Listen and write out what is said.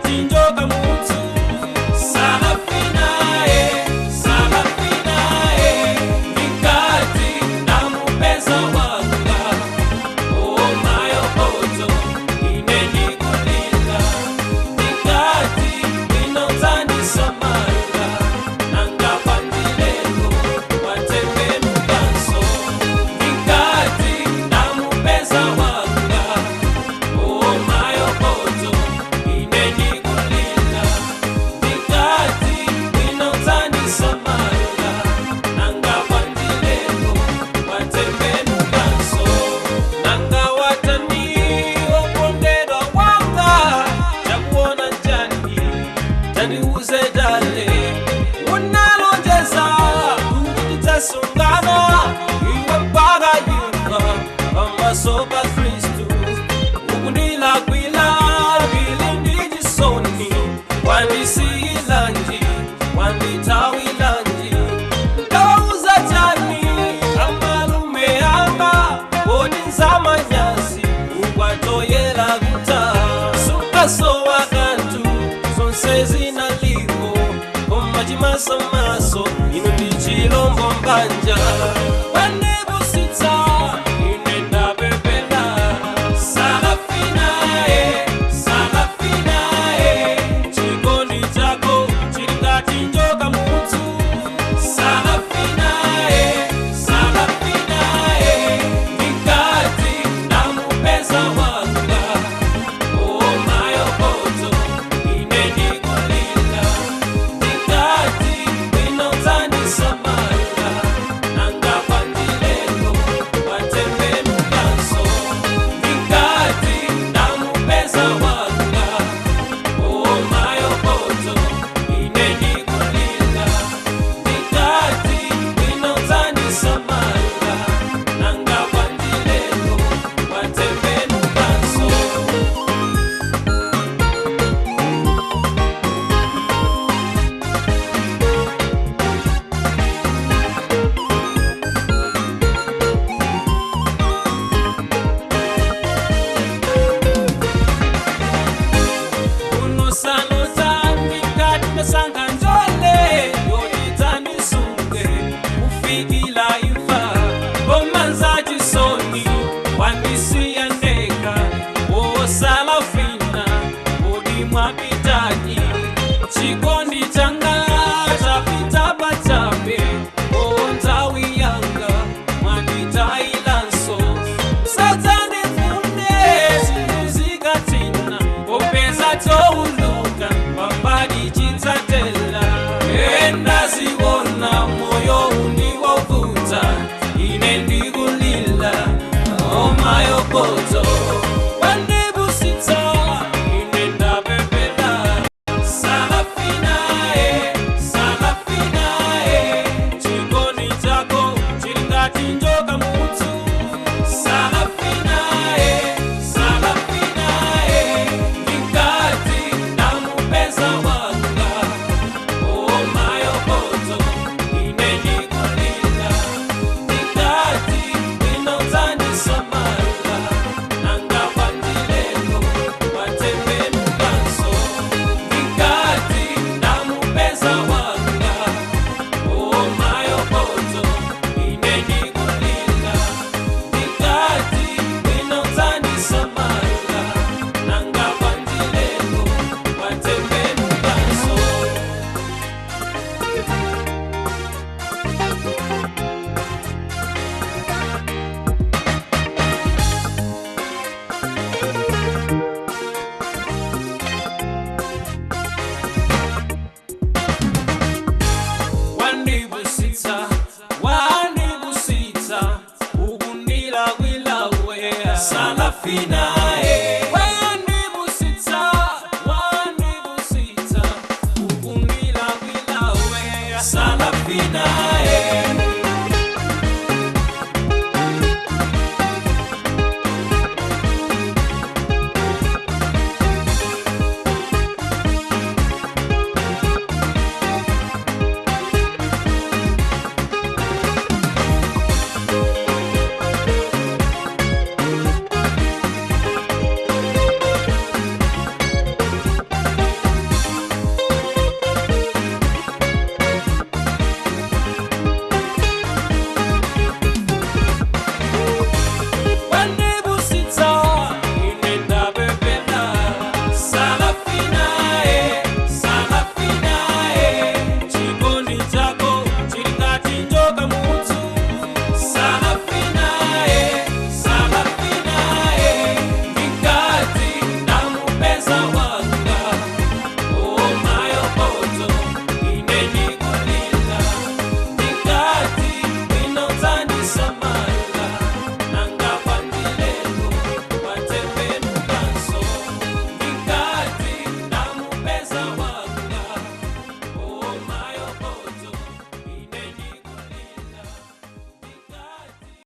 njoka mutu. Salafina nikati namupeza wanga. Oh mayo koto ineni kulila. Nikati inotani samala. Nanga pandilego watembe muganso. Nikati namupeza wanga. Oh mayo koto ineni kulila. Nikati inotani samala. Nanga pandilego watembe muganso. Nanga watani opondera wanga. Jakuona jani jani uze dale. Unalonjeza utasungana. Iwe baga yuka amasoba Kristu. Ukunila kwila bilindi soni. Wandisi ilanji wanditawi lanji. Kauza jani amalume ama. Odinza manyasi ukwatoyela guta. Sukaso wakantu sonsezi na liko. Komajimasa maso inulichilombo mbanja. Wanebusita inenda bebela. Salafina chikoni chako chirikati njoka mutu. Salafina nikati namupeza wanga. Oh mayo koto ineni kulila. Nikati inotani samala. Nanga pandilego watembe muganso. Nikati namupeza wanga. Oh mayo koto ineni kulila. Nikati inotani samala. Nanga pandilego watembe muganso. Unosanuza nikati mesanga njole. Yonitani sunge ufikila ifa. Bomanza jisoni wandisi ya neka. Oh Salafina odi mwapitaji. Chikondi changa chapita bachape. Oh ntawi yanga mwandita ilanso. Satani funde sinuzika tina. Opeza touluka wambadi chinsatela. Enda ziwona moyo uniwovuta. Inendi kulila. Oh mayo koto wanebusita inenda bebela. Salafina chikoni chako chiringati njoka mutu. Salafina nikati namupeza wanga. Oh mayo koto ineni kulila. Nikati inotani samala. Nanga pandilego watembe muganso. Nikati namupeza wanga. Oh mayo koto ineni kulila. Nikati inotani samala. Nanga pandilego watembe muganso. Wanibusita ukunila wila wea. Salafina